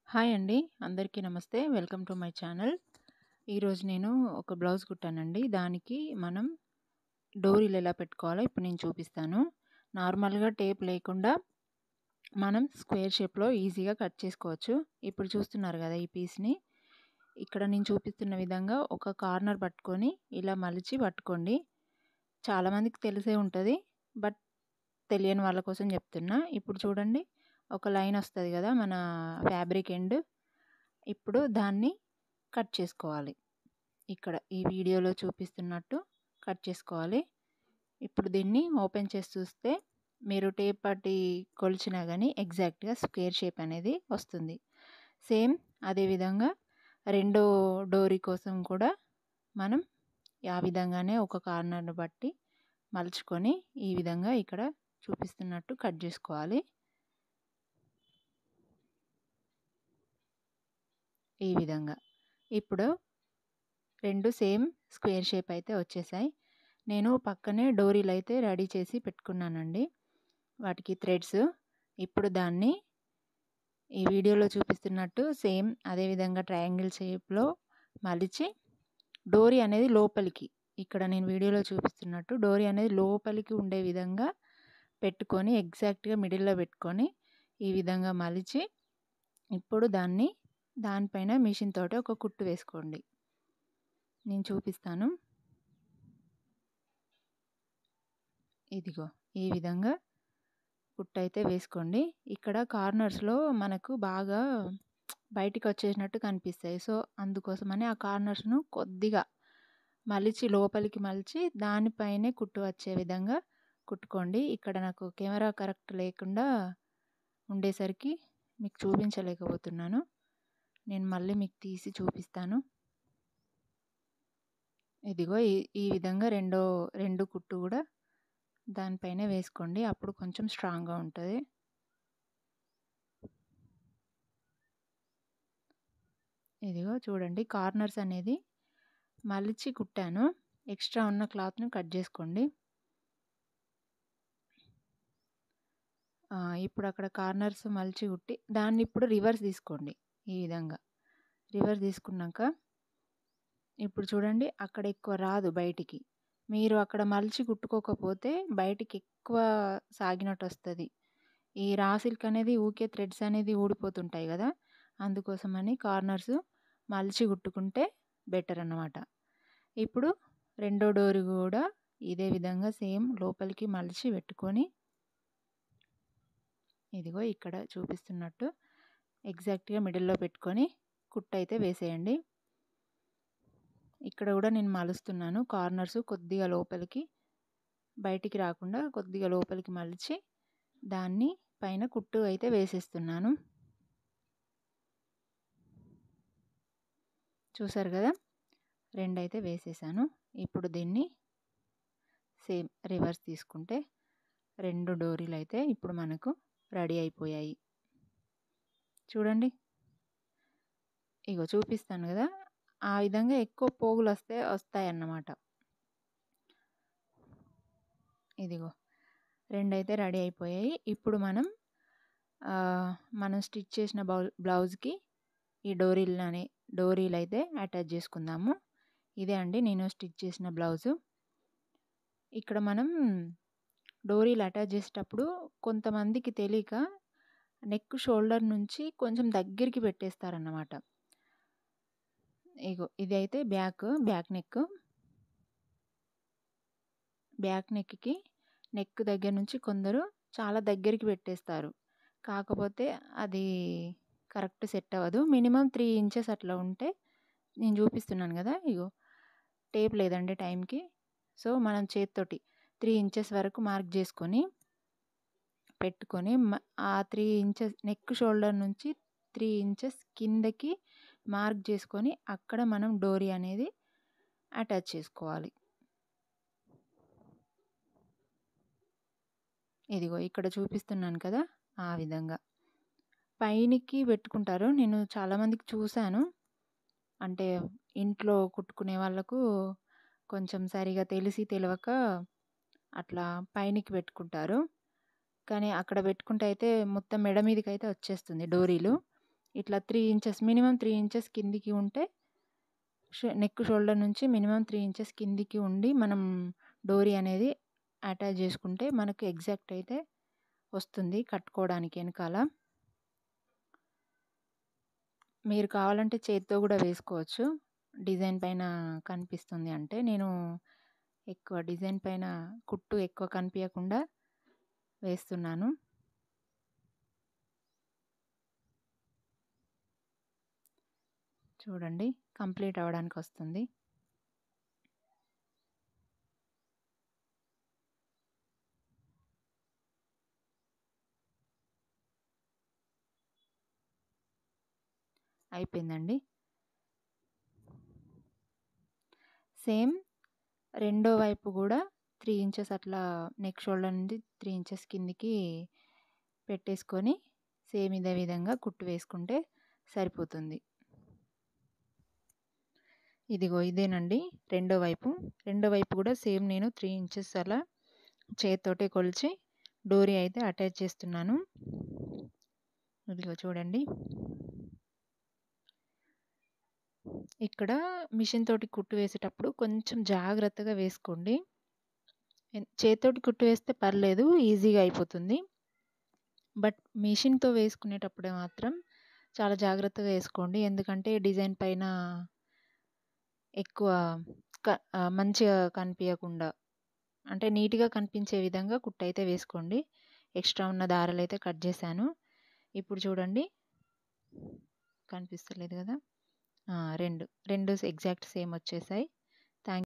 Hi అండి. అందరికీ నమస్తే. Welcome to my channel. ఈరోజు నేను ఒక బ్లౌజ్ కుట్టానండి. దానికి మనం డోరీలు ఎలా పెట్టుకోవాలో ఇప్పుడు నేను చూపిస్తాను. నార్మల్‌గా టేప్ లేకుండా మనం స్క్వేర్ షేప్‌లో ఈజీగా కట్ చేసుకోవచ్చు. ఇప్పుడు చూస్తున్నారు కదా ఈ పీస్‌ని. ఇక్కడ నేను చూపిస్తున్న విధంగా ఒక కార్నర్ పట్టుకొని ఇలా మలిచి పట్టుకోండి. చాలామందికి తెలిసే ఉంటది. బట్ తెలియని వాళ్ళ కోసం చెప్తున్నా. ఇప్పుడు చూడండి ఒక లైన్ వస్తది కదా మన ఫ్యాబ్రిక్ ఎండ్. ఇప్పుడు దాన్ని కట్ చేసుకోవాలి. ఇక్కడ ఈ వీడియోలో చూపిస్తున్నట్టు కట్ చేసుకోవాలి. ఇప్పుడు దీన్ని ఓపెన్ చేసి చూస్తే మీరు టేప్ పట్టి కొలిచినా కానీ ఎగ్జాక్ట్‌గా స్క్వేర్ షేప్ అనేది వస్తుంది. సేమ్ అదేవిధంగా రెండో డోరీ కోసం కూడా మనం ఆ విధంగానే ఒక కార్నర్‌ని బట్టి మలుచుకొని ఈ విధంగా ఇక్కడ చూపిస్తున్నట్టు కట్ చేసుకోవాలి. ఈ విధంగా. ఇప్పుడు 2 సేమ్ స్క్వేర్ షేప్ అయితే వచ్చేసాయి. నేను పక్కనే డోరీలైతే రెడీ చేసి పెట్టుకున్నానండి. వాటికి థ్రెడ్స్. ఇప్పుడు దాన్ని ఈ వీడియోలో చూపిస్తున్నట్టు సేమ్ అదే విధంగా ట్రయాంగిల్ షేప్‌లో మలిచి డోరీ అనేది లోపలికి, ఇక్కడ నేను వీడియోలో చూపిస్తున్నట్టు డోరీ అనేది లోపలికి ఉండే విధంగా పెట్టుకొని ఎగ్జాక్ట్‌గా మిడిల్‌లో పెట్టుకొని ఈ విధంగా మలిచి ఇప్పుడు దానిపైన మిషన్ తోటి ఒక కుట్టు వేసుకోండి. నేను చూపిస్తాను. ఇదిగో ఈ విధంగా కుట్టయితే వేసుకోండి. ఇక్కడ కార్నర్స్‌లో మనకు బాగా బయటికి వచ్చేసినట్టు కనిపిస్తాయి. సో, అందుకోసమని ఆ కార్నర్స్‌ను కొద్దిగా మలిచి లోపలికి మలిచి దానిపైనే కుట్టు వచ్చే విధంగా కుట్టుకోండి. ఇక్కడ నాకు కెమెరా కరెక్ట్ లేకుండా ఉండేసరికి మీకు చూపించలేకపోతున్నాను. నేను మళ్ళీ మీకు తీసి చూపిస్తాను. ఇదిగో ఈ విధంగా రెండు కుట్టు కూడా దానిపైనే వేసుకోండి. అప్పుడు కొంచెం స్ట్రాంగ్‌గా ఉంటది. ఇదిగో చూడండి కార్నర్స్ అనేది మలిచి కుట్టాను. ఎక్స్ట్రా ఉన్న క్లాత్‌ని కట్ చేసుకోండి. ఇప్పుడు అక్కడ కార్నర్స్ మలిచి కుట్టి దాన్ని ఇప్పుడు రివర్స్ తీసుకోండి. ఈ విధంగా రివర్స్ తీసుకున్నాక ఇప్పుడు చూడండి అక్కడ ఎక్కువ రాదు బయటికి. మీరు అక్కడ మలిచి కుట్టుకోకపోతే బయటికి ఎక్కువ సాగినట్టు వస్తది. ఈ రా సిల్క్ అనేది ఊకే థ్రెడ్స్ అనేది ఊడిపోతుంటాయి కదా! అందుకోసమని కార్నర్స్ మలిచి కుట్టుకుంటే బెటర్ అన్నమాట. ఇప్పుడు రెండో డోర్ కూడా ఇదే విధంగా సేమ్ లోపలికి మలిచి పెట్టుకొని ఇదిగో ఇక్కడ చూపిస్తున్నట్టు ఎగ్జాక్ట్‌గా మిడిల్‌లో పెట్టుకొని కుట్టయితే వేసేయండి. ఇక్కడ కూడా నేను మలుస్తున్నాను. కార్నర్స్ కొద్దిగా లోపలికి బయటికి రాకుండా కొద్దిగా లోపలికి మలిచి దాన్ని పైన కుట్టు అయితే వేసేస్తున్నాను. చూసారు కదా! 2 అయితే వేసేసాను. ఇప్పుడు దీన్ని సేమ్ రివర్స్ తీసుకుంటే 2 డోరీలు అయితే ఇప్పుడు మనకు రెడీ అయిపోయాయి. చూడండి. ఇగో చూపిస్తాను కదా! ఆ విధంగా ఎక్కువ పోగులు వస్తాయన్నమాట. ఇదిగో 2 అయితే రెడీ అయిపోయాయి. ఇప్పుడు మనం స్టిచ్ చేసిన బ్లౌజ్‌కి ఈ డోరీలు అయితే అటాచ్ చేసుకుందాము. ఇదే అండి నేను స్టిచ్ చేసిన బ్లౌజు. ఇక్కడ మనం డోరీలు అటాచ్ చేసేటప్పుడు కొంతమందికి తెలియక నెక్ షోల్డర్ నుంచి కొంచెం దగ్గరికి పెట్టేస్తారన్నమాట. ఇగో ఇదైతే బ్యాక్ నెక్. బ్యాక్ నెక్‌కి నెక్ దగ్గర నుంచి కొందరు చాలా దగ్గరికి పెట్టేస్తారు. కాకపోతే అది కరెక్ట్ సెట్ అవ్వదు. మినిమమ్ 3 ఇంచెస్ అట్లా ఉంటే నేను చూపిస్తున్నాను కదా! ఇగో టేప్ లేదండి టైంకి. సో, మనం చేత్తోటి 3 ఇంచెస్ వరకు మార్క్ చేసుకొని పెట్టుకొని ఆ 3 ఇంచెస్ నెక్ షోల్డర్ నుంచి 3 ఇంచెస్ కిందకి మార్క్ చేసుకొని అక్కడ మనం డోరీ అనేది అటాచ్ చేసుకోవాలి. ఇదిగో ఇక్కడ చూపిస్తున్నాను కదా! ఆ విధంగా. పైనికి పెట్టుకుంటారు. నేను చాలామందికి చూసాను. అంటే ఇంట్లో కుట్టుకునే వాళ్ళకు కొంచెం సరిగా తెలిసి తెలవక అట్లా పైనికి పెట్టుకుంటారు. కానీ అక్కడ పెట్టుకుంటే అయితే మొత్తం మెడ మీదకైతే వచ్చేస్తుంది డోరీలు. ఇట్లా 3 ఇంచెస్ మినిమమ్ 3 ఇంచెస్ కిందికి ఉంటే నెక్ షోల్డర్ నుంచి మినిమమ్ 3 ఇంచెస్ కిందికి ఉండి మనం డోరీ అనేది అటాచ్ చేసుకుంటే మనకు ఎగ్జాక్ట్ అయితే వస్తుంది కట్టుకోవడానికి వెనకాల. మీరు కావాలంటే చేత్తో కూడా వేసుకోవచ్చు. డిజైన్ పైన కనిపిస్తుంది అంటే నేను ఎక్కువ డిజైన్ పైన కుట్టు ఎక్కువ కనిపించకుండా వేస్తున్నాను. చూడండి కంప్లీట్ అవ్వడానికి వస్తుంది. అయిపోయిందండి. సేమ్ రెండో వైపు కూడా 3 ఇంచెస్ అట్లా నెక్ షోల్డర్ నుండి 3 ఇంచెస్ కిందికి పెట్టేసుకొని సేమ్ ఇదే విధంగా కుట్టు వేసుకుంటే సరిపోతుంది. ఇదిగో ఇదేనండి రెండో వైపు. రెండో వైపు కూడా సేమ్ నేను 3 ఇంచెస్ అలా చేత్తోటే కొలిచి డోరీ అయితే అటాచ్ చేస్తున్నాను. ఇదిగో చూడండి. ఇక్కడ మిషన్ తోటి కుట్టు వేసేటప్పుడు కొంచెం జాగ్రత్తగా వేసుకోండి. చేత్తోటి కుట్టు వేస్తే పర్లేదు, ఈజీగా అయిపోతుంది. బట్ మిషన్తో వేసుకునేటప్పుడే మాత్రం చాలా జాగ్రత్తగా వేసుకోండి. ఎందుకంటే డిజైన్ పైన ఎక్కువ మంచిగా కనిపించకుండా అంటే నీట్గా కనిపించే విధంగా కుట్టు అయితే వేసుకోండి. ఎక్స్ట్రా ఉన్న దారాలు అయితే కట్ చేశాను. ఇప్పుడు చూడండి, కనిపిస్తలేదు కదా, రెండు ఎగ్జాక్ట్ సేమ్ వచ్చేసాయి.